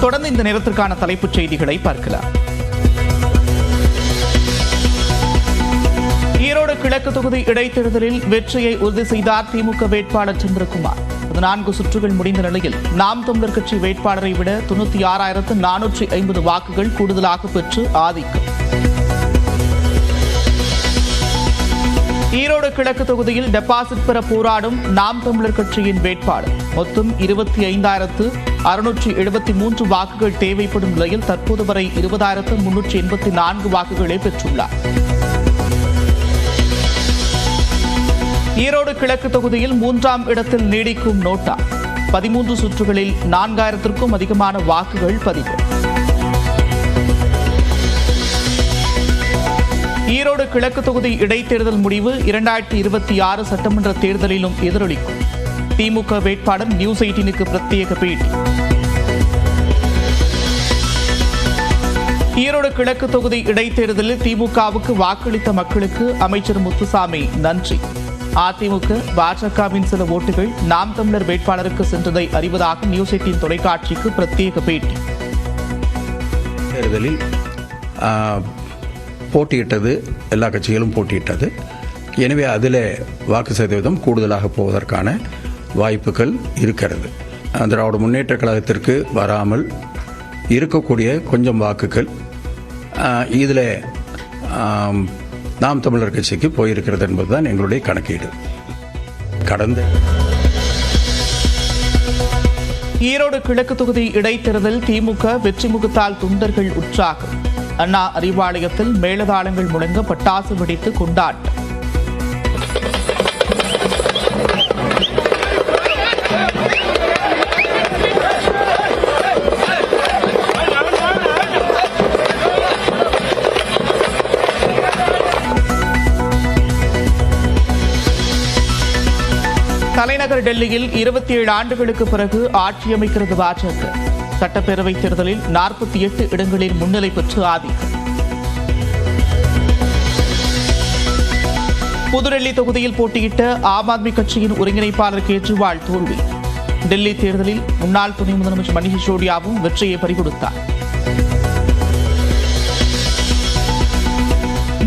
தொடர்ந்து இந்த நேரத்திற்கான தலைப்புச் செய்திகளை பார்க்கலாம். ஈரோடு கிழக்கு தொகுதி இடைத்தேர்தலில் வெற்றியை உறுதி செய்தார் திமுக வேட்பாளர் சந்திரகுமார். 14 சுற்றுகள் முடிந்த நிலையில் நாம் தமிழர் கட்சி வேட்பாளரை விட 96,450 வாக்குகள் கூடுதலாக பெற்று ஆதிக்கம். ஈரோடு கிழக்கு தொகுதியில் டெபாசிட் பெற போராடும் நாம் தமிழர் கட்சியின் வேட்பாளர் மொத்தம் 25,673 வாக்குகள் தேவைப்படும் நிலையில் தற்போது வரை 20,384 வாக்குகளை பெற்றுள்ளார். ஈரோடு கிழக்கு தொகுதியில் 3ஆம் இடத்தில் நீடிக்கும் நோட்டா 13 சுற்றுகளில் 4,000க்கும் அதிகமான வாக்குகள் பதிவு. ஈரோடு கிழக்கு தொகுதி இடைத்தேர்தல் முடிவு 2026 சட்டமன்ற தேர்தலிலும் எதிரொலிக்கும். திமுக வேட்பாளர் நியூஸ் 18க்கு பிரத்யேக பேட்டி. ஈரோடு கிழக்கு தொகுதி இடைத்தேர்தலில் திமுகவுக்கு வாக்களித்த மக்களுக்கு அமைச்சர் முத்துசாமி நன்றி. அதிமுக பாஜகவின் சில ஓட்டுகள் நாம் தமிழர் வேட்பாளருக்கு சென்றதை அறிவதாக நியூஸ் 18 தொலைக்காட்சிக்கு பிரத்யேக பேட்டி. தேர்தலில் போட்டியிட்டது எல்லா கட்சிகளும் போட்டியிட்டது. எனவே அதில் வாக்கு சதவீதம் கூடுதலாக போவதற்கான வாய்ப்புகள் இருக்கிறது. திராவிட முன்னேற்ற கழகத்திற்கு வராமல் இருக்கக்கூடிய கொஞ்சம் வாக்குகள் இதில் நாம் தமிழர் கட்சிக்கு போயிருக்கிறது என்பதுதான் எங்களுடைய கணக்கீடு. கடந்த ஈரோடு கிழக்கு தொகுதி இடைத்தேர்தல் திமுக வெற்றி முகத்தால் தொண்டர்கள் உற்சாகம். அண்ணா அறிவாலயத்தில் மேளதாளங்கள் முழங்க பட்டாசு வெடித்து கொண்டாட்டம். தலைநகர் டெல்லியில் 27 ஆண்டுகளுக்கு பிறகு ஆட்சி அமைக்கிறது பாஜக. சட்டப்பேரவைத் தேர்தலில் 48 இடங்களில் முன்னிலை பெற்று ஆதிக்கம். புதுடெல்லி தொகுதியில் போட்டியிட்ட ஆம் ஆத்மி கட்சியின் ஒருங்கிணைப்பாளர் கேஜ்ரிவால் தோல்வி. டெல்லி தேர்தலில் முன்னாள் துணை முதலமைச்சர் மணீஷ் சிசோடியாவும் வெற்றியை பறிகொடுத்தார்.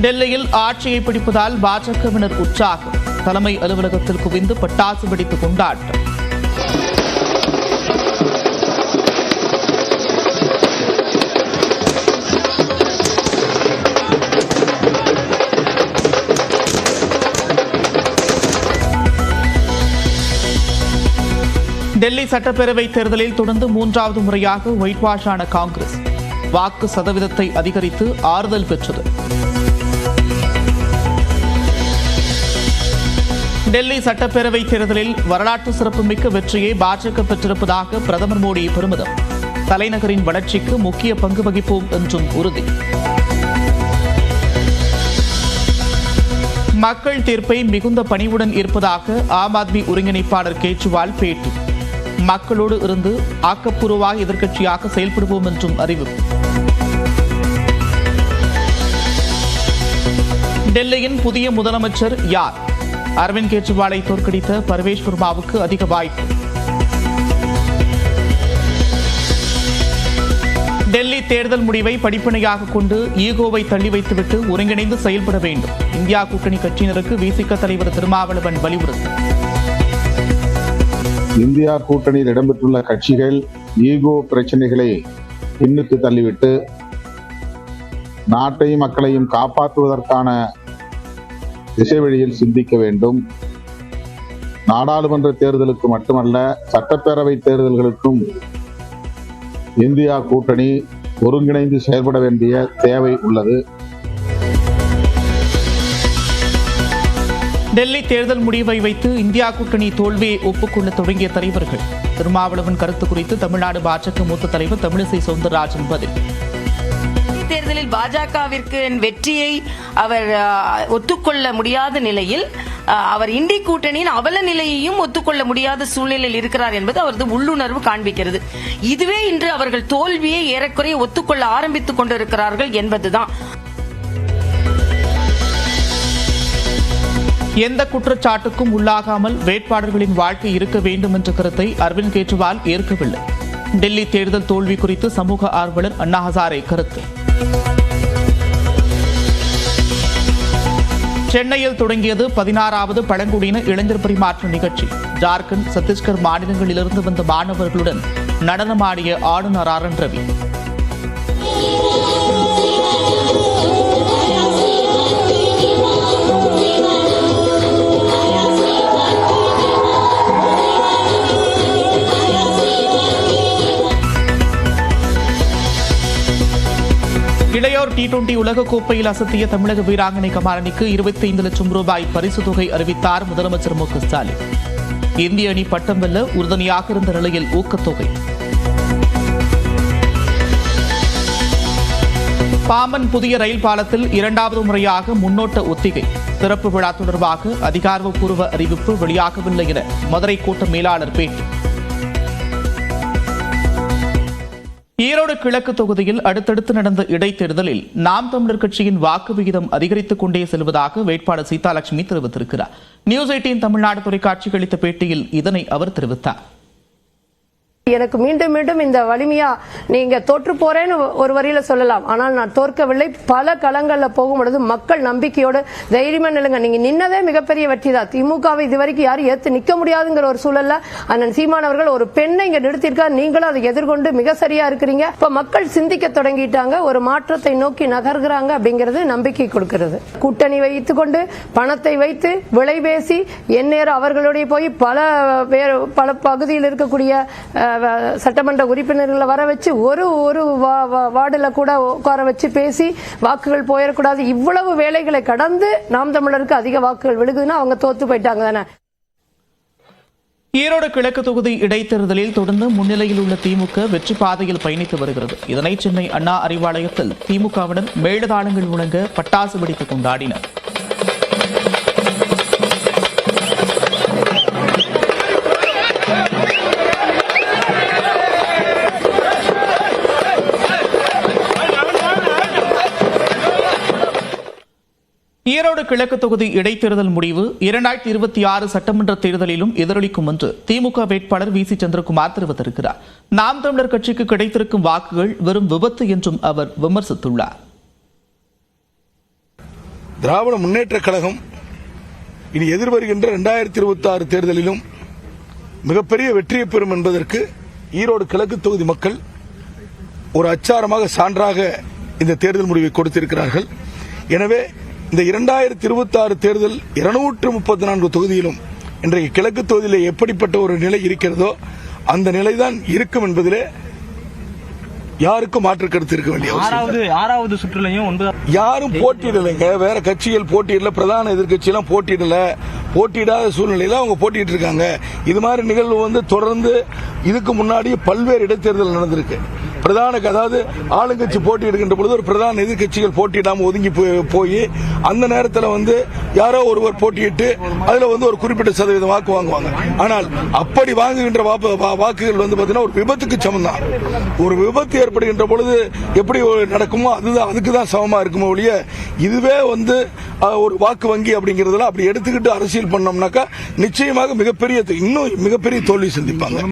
டெல்லியில் ஆட்சியை பிடிப்பதால் பாஜகவினர் உற்சாகம். தலைமை அலுவலகத்தில் குவிந்து பட்டாசு வெடித்து கொண்டாட்டம். டெல்லி சட்டப்பேரவை தேர்தலில் தொடர்ந்து 3வது முறையாக ஒயிட் வாஷ் ஆன காங்கிரஸ் வாக்கு சதவீதத்தை அதிகரித்து ஆறுதல் பெற்றது. டெல்லி சட்டப்பேரவை தேர்தலில் வரலாற்று சிறப்புமிக்க வெற்றியை பாஜக பெற்றிருப்பதாக பிரதமர் மோடி பெருமிதம். தலைநகரின் வளர்ச்சிக்கு முக்கிய பங்கு வகிப்போம் என்றும் உறுதி. மக்கள் தீர்ப்பை மிகுந்த பணிவுடன் இருப்பதாக ஆம் ஆத்மி ஒருங்கிணைப்பாளர் கேஜ்ரிவால் பேட்டி. மக்களோடு இருந்து ஆக்கப்பூர்வமாக எதிர்க்கட்சியாக செயல்படுவோம் என்றும் அறிவிப்பு. டெல்லியின் புதிய முதலமைச்சர் யார்? அரவிந்த் கெஜ்ரிவாலை தோற்கடித்த பர்வேஷ் வர்மாவுக்கு அதிக வாய்ப்பு. டெல்லி தேர்தல் முடிவை படிப்பனையாக கொண்டு ஈகோவை தள்ளி வைத்துவிட்டு ஒருங்கிணைந்து செயல்பட வேண்டும். இந்தியா கூட்டணி கட்சியினருக்கு விசிக தலைவர் திருமாவளவன் வலியுறுத்தல். இந்தியா கூட்டணியில் இடம்பெற்றுள்ள கட்சிகள் ஈகோ பிரச்சனைகளை பின்னுக்கு தள்ளிவிட்டு நாட்டையும் மக்களையும் காப்பாற்றுவதற்கான திசை வழியில் சிந்திக்க வேண்டும். நாடாளுமன்ற தேர்தலுக்கு மட்டுமல்ல, சட்டப்பேரவை தேர்தல்களுக்கும் இந்தியா கூட்டணி ஒருங்கிணைந்து செயல்பட வேண்டிய தேவை உள்ளது. டெல்லி தேர்தல் முடிவை வைத்து இந்தியா கூட்டணி தோல்வியை ஒப்புக்கொள்ள தொடங்கிய தலைவர்கள். திருமாவளவன் கருத்து குறித்து தமிழ்நாடு பாஜக மூத்த தலைவர் தமிழிசை சவுந்தரராஜன் பதில். தேர்தலில் பாஜகவிற்கு வெற்றியை அவர் ஒத்துக்கொள்ள முடியாத நிலையில் அவர் இண்டி கூட்டணியின் அவல நிலையையும் ஒத்துக்கொள்ள முடியாத சூழ்நிலையில் இருக்கிறார் என்பது அவரது உள்ளுணர்வு காண்பிக்கிறது. இதுவே இன்று அவர்கள் தோல்வியை ஏறக்குறைய ஒத்துக்கொள்ள ஆரம்பித்துக் கொண்டிருக்கிறார்கள் என்பதுதான். எந்த குற்றச்சாட்டுக்கும் உள்ளாகாமல் வேட்பாளர்களின் வாழ்க்கை இருக்க வேண்டும் என்ற கருத்தை அரவிந்த் கெஜ்ரிவால் ஏற்கவில்லை. டெல்லி தேர்தல் தோல்வி குறித்து சமூக ஆர்வலர் அண்ணா ஹசாரே கருத்து. சென்னையில் தொடங்கியது 16வது பழங்குடியின இளைஞர் பரிமாற்ற நிகழ்ச்சி. ஜார்க்கண்ட், சத்தீஸ்கர் மாநிலங்களிலிருந்து வந்த மாணவர்களுடன் நடனமாடிய ஆளுநர் ஆர் என் ரவி. இளையோர் T20 உலகக்கோப்பையில் அசத்திய தமிழக வீராங்கனை கமாலினிக்கு 25 லட்சம் ரூபாய் பரிசு தொகை அறிவித்தார் முதலமைச்சர் மு.க. ஸ்டாலின். இந்திய அணி பட்டம் வெல்ல உறுதுணையாக இருந்த நிலையில் ஊக்கத்தொகை. பாம்பன் புதிய ரயில் பாலத்தில் 2வது முறையாக முன்னோட்ட ஒத்திகை. சிறப்பு விழா தொடர்பாக அதிகாரப்பூர்வ அறிவிப்பு வெளியாகவில்லை என மதுரை கோட்ட மேலாளர் பேட்டி. ஈரோடு கிழக்கு தொகுதியில் அடுத்தடுத்து நடந்த இடைத்தேர்தலில் நாம் தமிழர் கட்சியின் வாக்கு விகிதம் அதிகரித்துக் கொண்டே செல்வதாக வேட்பாளர் சீதாலட்சுமி தெரிவித்திருக்கிறார். நியூஸ் 18 தமிழ்நாடு தொலைக்காட்சிக்கு அளித்த பேட்டியில் இதனை அவர் தெரிவித்தார். எனக்கு மீண்டும் மீண்டும் இந்த வலிமையா நீங்க தோற்று போறேன்னு ஒரு வரியில சொல்லலாம், ஆனால் நான் தோற்கவில்லை. பல களங்கள்ல போகும் பொழுது மக்கள் நம்பிக்கையோடு தைரியமா நில்லுங்க. நீங்க நின்னதே மிகப்பெரிய வெற்றி தான். திமுகவை இதுவரைக்கும் யாரும் ஏத்து நிக்க முடியாதுங்கிற ஒரு சூழல்ல அண்ணன் சீமான் அவர்கள் ஒரு பெண்ணை இங்க நிறுத்திருக்கார். நீங்களும் அதை எதிர்கொண்டு மிக சரியா இருக்கிறீங்க. இப்ப மக்கள் சிந்திக்க தொடங்கிட்டாங்க, ஒரு மாற்றத்தை நோக்கி நகர்கிறாங்க அப்படிங்கிறது நம்பிக்கை கொடுக்கிறது. கூட்டணி வைத்துக் கொண்டு பணத்தை வைத்து விலை பேசி எந்நேரம் அவர்களுடைய போய் பல பகுதியில் இருக்கக்கூடிய சட்டமன்ற உறுப்பினர்களை வர வச்சு ஒரு வார்டுல கூட உட்கார வச்சு பேசி வாக்குகள் போயிடக்கூடாது. இவ்வளவு வேலைகளை கடந்து நாம் தமிழருக்கு அதிக வாக்குகள் விழுகுதுன்னா அவங்க தோத்து போயிட்டாங்க தானே. ஈரோடு கிழக்கு தொகுதி இடைத்தேர்தலில் தொடர்ந்து முன்னிலையில் உள்ள திமுக வெற்றி பாதையில் பயணித்து வருகிறது. இதனை சென்னை அண்ணா அறிவாலயத்தில் திமுகவினர் மேளதாளங்கள் முழங்க பட்டாசு வெடித்து கொண்டாடினர். ஈரோடு கிழக்கு தொகுதி இடைத்தேர்தல் முடிவு 2026 சட்டமன்ற தேர்தலிலும் எதிரொலிக்கும் என்று திமுக வேட்பாளர் வி.சி. சந்திரகுமார் தெரிவித்திருக்கிறார். நாம் தமிழர் கட்சிக்கு கிடைத்திருக்கும் வாக்குகள் வெறும் விபத்து என்றும் அவர் விமர்சித்துள்ளார். திராவிட முன்னேற்ற கழகம் இனி எதிர்வருகின்ற 2026 தேர்தலிலும் மிகப்பெரிய வெற்றியை பெறும் என்பதற்கு ஈரோடு கிழக்கு தொகுதி மக்கள் ஒரு அச்சாரமாக சான்றாக இந்த தேர்தல் முடிவை கொடுத்திருக்கிறார்கள். எனவே இந்த 2026 தேர்தல் 234 தொகுதியிலும் இன்றைக்கு கிழக்கு தொகுதியில் எப்படிப்பட்ட ஒரு நிலை இருக்கிறதோ அந்த நிலைதான் இருக்கும் என்பதிலே யாருக்கும் மாற்று கருத்து இருக்க வேண்டிய ஆறாவது சுற்றுலையும் யாரும் போட்டியிடலைங்க. வேற கட்சிகள் போட்டியிடல, பிரதான எதிர்கட்சியெல்லாம் போட்டியிடாத சூழ்நிலையில அவங்க போட்டிட்டு இருக்காங்க. இது மாதிரி நிகழ்வு தொடர்ந்து இதுக்கு முன்னாடி பல்வேறு இடைத்தேர்தல் நடந்திருக்கு. அதாவது ஆளுங்கட்சி போட்டியிடுகின்ற பொழுது ஒரு பிரதான எதிர்கட்சிகள் போட்டியிடாம ஒதுங்கி போய் அந்த நேரத்தில் யாரோ ஒருவர் போட்டியிட்டு அதுல ஒரு குறிப்பிட்ட சதவீதம் வாக்கு வாங்குவாங்க. ஆனால் அப்படி வாங்குகின்ற வாக்குகள் பாத்தீங்கன்னா ஒரு விபத்துக்கு சமம் தான். ஒரு விபத்து ஏற்படுகின்ற பொழுது எப்படி நடக்குமோ அதுக்கு தான் சமமா இருக்குமோ ஒழிய இதுவே ஒரு வாக்கு வங்கி அப்படிங்கறதுல அப்படி எடுத்துக்கிட்டு அரசியல் பண்ணோம்னாக்கா நிச்சயமாக இன்னும் மிகப்பெரிய தோல்வி சந்திப்பாங்க.